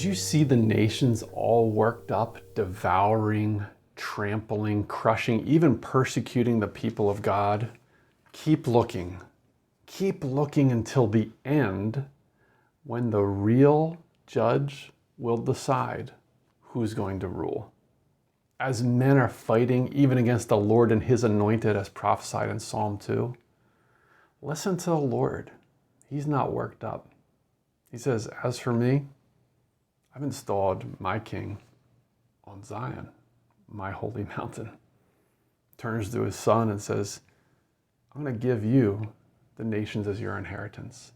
As you see the nations all worked up, devouring, trampling, crushing, even persecuting the people of God, keep looking. Keep looking until the end, when the real judge will decide who's going to rule. As men are fighting even against the Lord and his anointed, as prophesied in Psalm 2, listen to the Lord. He's not worked up. He says, as for me, I've installed my king on Zion, my holy mountain. Turns to his son and says, I'm going to give you the nations as your inheritance.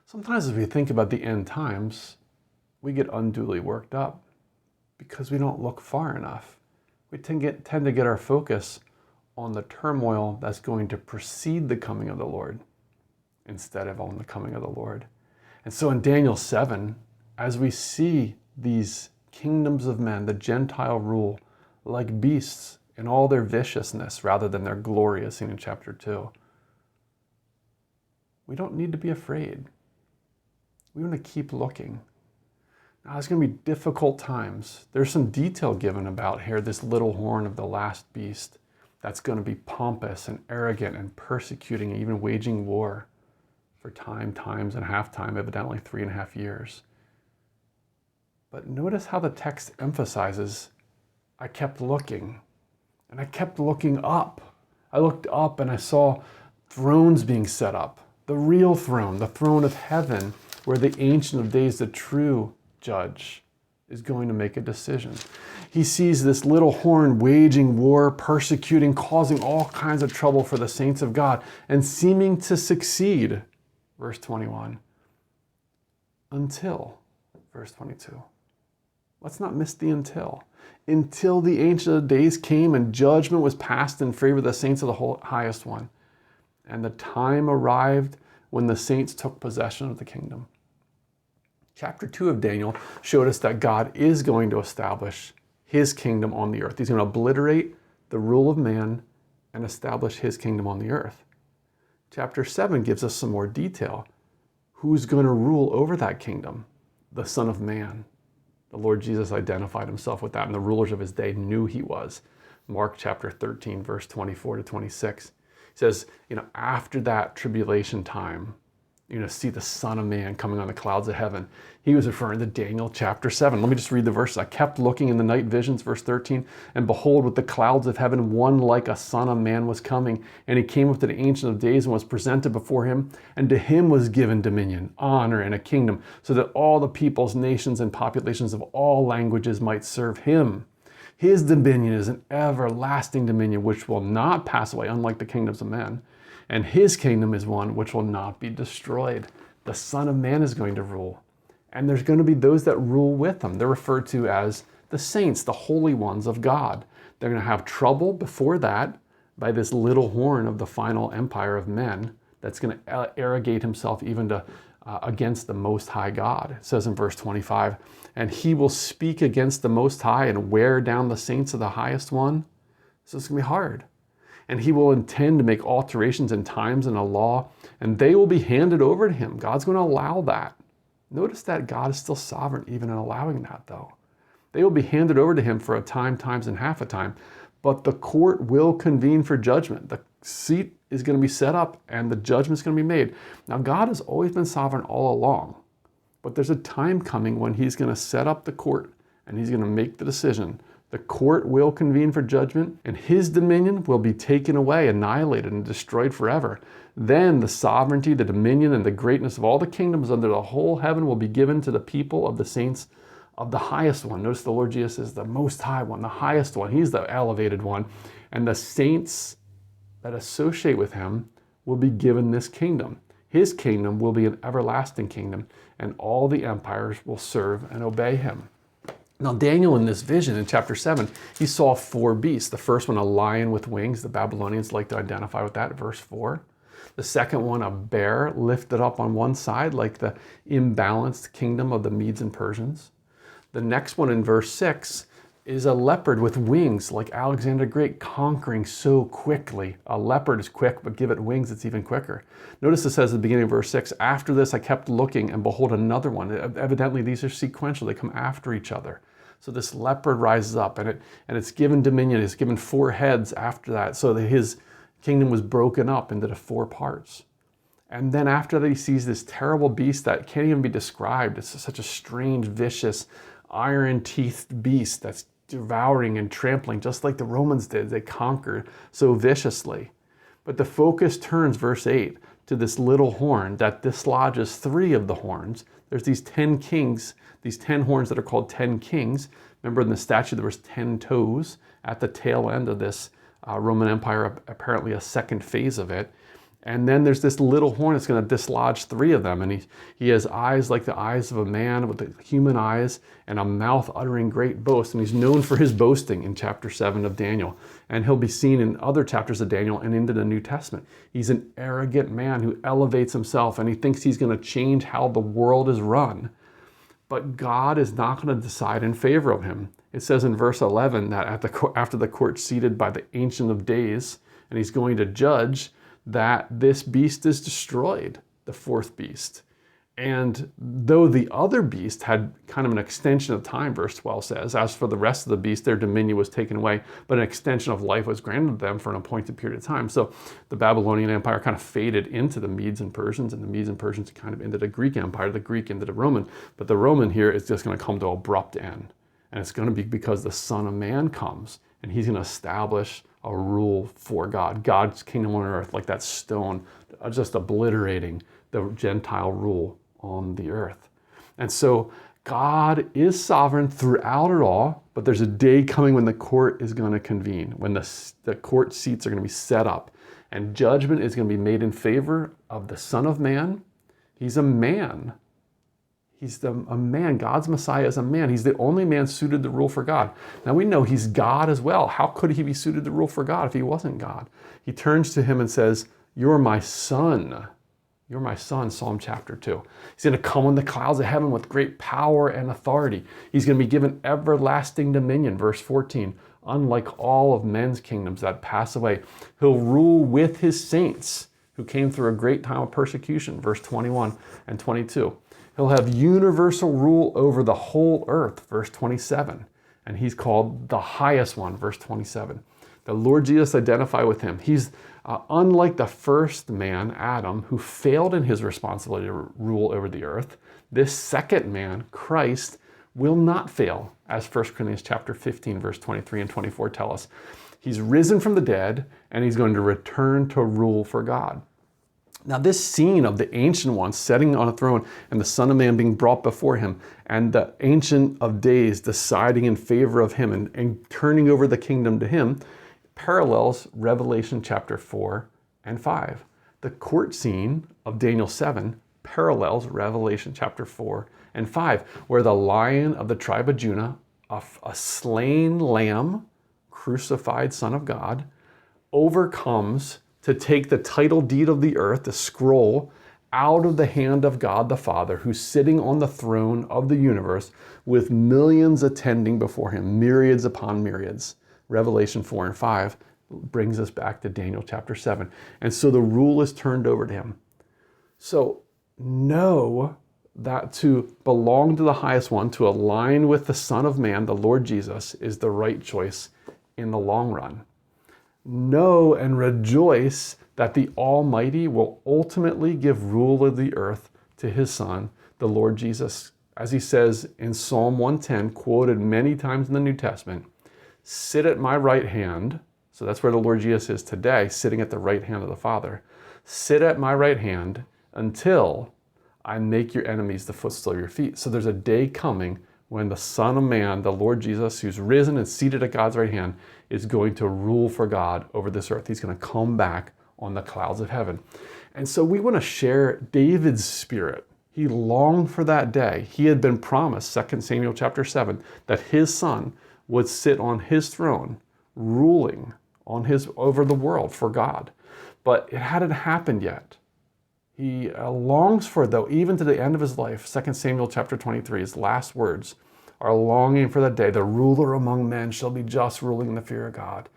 Sometimes as we think about the end times, we get unduly worked up because we don't look far enough. We tend to get our focus on the turmoil that's going to precede the coming of the Lord instead of on the coming of the Lord. And so in Daniel 7, as we see these kingdoms of men, the Gentile rule, like beasts in all their viciousness rather than their glory, as seen in chapter 2, we don't need to be afraid. We want to keep looking. Now, it's going to be difficult times. There's some detail given about here, this little horn of the last beast that's going to be pompous and arrogant and persecuting and even waging war for times and a half time, evidently 3.5 years. But notice how the text emphasizes, I kept looking, and I kept looking up. I looked up and I saw thrones being set up. The real throne, the throne of heaven, where the Ancient of Days, the true judge, is going to make a decision. He sees this little horn waging war, persecuting, causing all kinds of trouble for the saints of God, and seeming to succeed, verse 21, until, verse 22. Let's not miss the until. Until the Ancient of Days came and judgment was passed in favor of the saints of the highest one. And the time arrived when the saints took possession of the kingdom. Chapter 2 of Daniel showed us that God is going to establish his kingdom on the earth. He's going to obliterate the rule of man and establish his kingdom on the earth. Chapter 7 gives us some more detail. Who's going to rule over that kingdom? The Son of Man. The Lord Jesus identified himself with that, and the rulers of his day knew he was. Mark chapter 13, verse 24 to 26. He says, after that tribulation time, you're going to see the Son of Man coming on the clouds of heaven. He was referring to Daniel chapter 7. Let me just read the verses. I kept looking in the night visions, verse 13, and behold, with the clouds of heaven, one like a Son of Man was coming. And he came up to the Ancient of Days and was presented before him. And to him was given dominion, honor, and a kingdom, so that all the peoples, nations, and populations of all languages might serve him. His dominion is an everlasting dominion which will not pass away, unlike the kingdoms of men. And his kingdom is one which will not be destroyed. The Son of Man is going to rule. And there's going to be those that rule with him. They're referred to as the saints, the holy ones of God. They're going to have trouble before that by this little horn of the final empire of men that's going to arrogate himself even to against the Most High God. It says in verse 25, and he will speak against the Most High and wear down the saints of the highest one. So it's going to be hard. And he will intend to make alterations in times and a law, and they will be handed over to him. God's going to allow that. Notice that God is still sovereign even in allowing that, though. They will be handed over to him for a time, times, and half a time, but the court will convene for judgment. The seat is going to be set up, and the judgment is going to be made. Now, God has always been sovereign all along, but there's a time coming when he's going to set up the court, and he's going to make the decision. The court will convene for judgment, and his dominion will be taken away, annihilated, and destroyed forever. Then the sovereignty, the dominion, and the greatness of all the kingdoms under the whole heaven will be given to the people of the saints of the highest one. Notice the Lord Jesus is the Most High One, the highest one. He's the elevated one. And the saints that associate with him will be given this kingdom. His kingdom will be an everlasting kingdom, and all the empires will serve and obey him. Now, Daniel, in this vision in chapter 7, he saw 4 beasts. The first one, a lion with wings. The Babylonians like to identify with that, verse 4. The second one, a bear lifted up on one side, like the imbalanced kingdom of the Medes and Persians. The next one in verse 6, is a leopard with wings like Alexander the Great, conquering so quickly. A leopard is quick, but give it wings, it's even quicker. Notice it says at the beginning of verse 6, after this I kept looking, and behold, another one. Evidently, these are sequential. They come after each other. So this leopard rises up, and it's given dominion. It's given 4 heads after that, so that his kingdom was broken up into the 4 parts. And then after that, he sees this terrible beast that can't even be described. It's such a strange, vicious, iron-teethed beast that's devouring and trampling, just like the Romans did. They conquered so viciously. But the focus turns, verse 8, to this little horn that dislodges 3 of the horns. There's these 10 kings, these 10 horns that are called 10 kings. Remember in the statue there was 10 toes at the tail end of this Roman Empire, apparently a second phase of it. And then there's this little horn that's going to dislodge 3 of them. And he has eyes like the eyes of a man with the human eyes, and a mouth uttering great boast. And he's known for his boasting in chapter 7 of Daniel. And he'll be seen in other chapters of Daniel and into the New Testament. He's an arrogant man who elevates himself, and he thinks he's going to change how the world is run. But God is not going to decide in favor of him. It says in verse 11 that after the court seated by the Ancient of Days, and he's going to judge, that this beast is destroyed, the 4th beast. And though the other beast had kind of an extension of time, verse 12 says, as for the rest of the beasts, their dominion was taken away, but an extension of life was granted them for an appointed period of time. So the Babylonian Empire kind of faded into the Medes and Persians, and the Medes and Persians kind of into the Greek Empire, the Greek into the Roman. But the Roman here is just going to come to an abrupt end. And it's going to be because the Son of Man comes, and he's going to establish a rule for God, God's kingdom on earth, like that stone, just obliterating the Gentile rule on the earth. And so God is sovereign throughout it all, but there's a day coming when the court is going to convene, when the court seats are going to be set up, and judgment is going to be made in favor of the Son of Man. He's a man. He's a man. God's Messiah is a man. He's the only man suited to rule for God. Now we know he's God as well. How could he be suited to rule for God if he wasn't God? He turns to him and says, "You're my son. You're my son," Psalm chapter 2. He's going to come on the clouds of heaven with great power and authority. He's going to be given everlasting dominion, verse 14. Unlike all of men's kingdoms that pass away, he'll rule with his saints who came through a great time of persecution, verse 21 and 22. He'll have universal rule over the whole earth, verse 27. And he's called the highest one, verse 27. The Lord Jesus identify with him. He's unlike the first man, Adam, who failed in his responsibility to rule over the earth. This second man, Christ, will not fail, as 1 Corinthians chapter 15, verse 23 and 24 tell us. He's risen from the dead, and he's going to return to rule for God. Now this scene of the Ancient One sitting on a throne and the Son of Man being brought before him, and the Ancient of Days deciding in favor of him and turning over the kingdom to him, parallels Revelation chapter 4 and 5. The court scene of Daniel 7 parallels Revelation chapter 4 and 5, where the Lion of the tribe of Judah, a slain lamb, crucified Son of God, overcomes to take the title deed of the earth, the scroll, out of the hand of God the Father, who's sitting on the throne of the universe with millions attending before him, myriads upon myriads. Revelation 4 and 5 brings us back to Daniel chapter 7. And so the rule is turned over to him. So know that to belong to the highest one, to align with the Son of Man, the Lord Jesus, is the right choice in the long run. Know and rejoice that the Almighty will ultimately give rule of the earth to his Son, the Lord Jesus. As he says in Psalm 110, quoted many times in the New Testament, "Sit at my right hand." So that's where the Lord Jesus is today, sitting at the right hand of the Father. "Sit at my right hand until I make your enemies the footstool of your feet." So there's a day coming when the Son of Man, the Lord Jesus, who's risen and seated at God's right hand, is going to rule for God over this earth. He's going to come back on the clouds of heaven. And so we want to share David's spirit. He longed for that day. He had been promised, 2 Samuel chapter 7, that his son would sit on his throne, ruling over the world for God. But it hadn't happened yet. He longs for it, though, even to the end of his life. 2 Samuel chapter 23, his last words are longing for the day the ruler among men shall be just, ruling in the fear of God.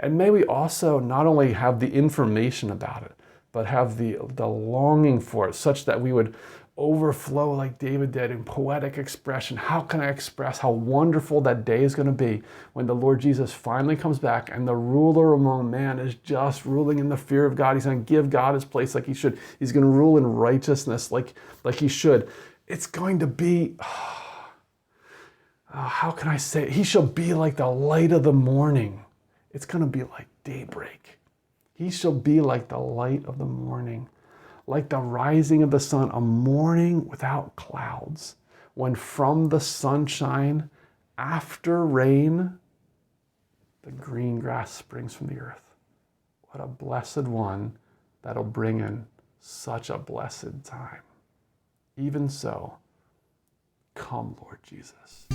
And may we also not only have the information about it, but have the longing for it, such that we would overflow like David did in poetic expression. How can I express how wonderful that day is going to be when the Lord Jesus finally comes back and the ruler among man is just ruling in the fear of God. He's going to give God his place like he should. He's going to rule in righteousness like he should. It's going to be, how can I say it? He shall be like the light of the morning. It's going to be like daybreak. He shall be like the light of the morning, like the rising of the sun, a morning without clouds, when from the sunshine, after rain, the green grass springs from the earth. What a blessed one that'll bring in such a blessed time. Even so, come, Lord Jesus.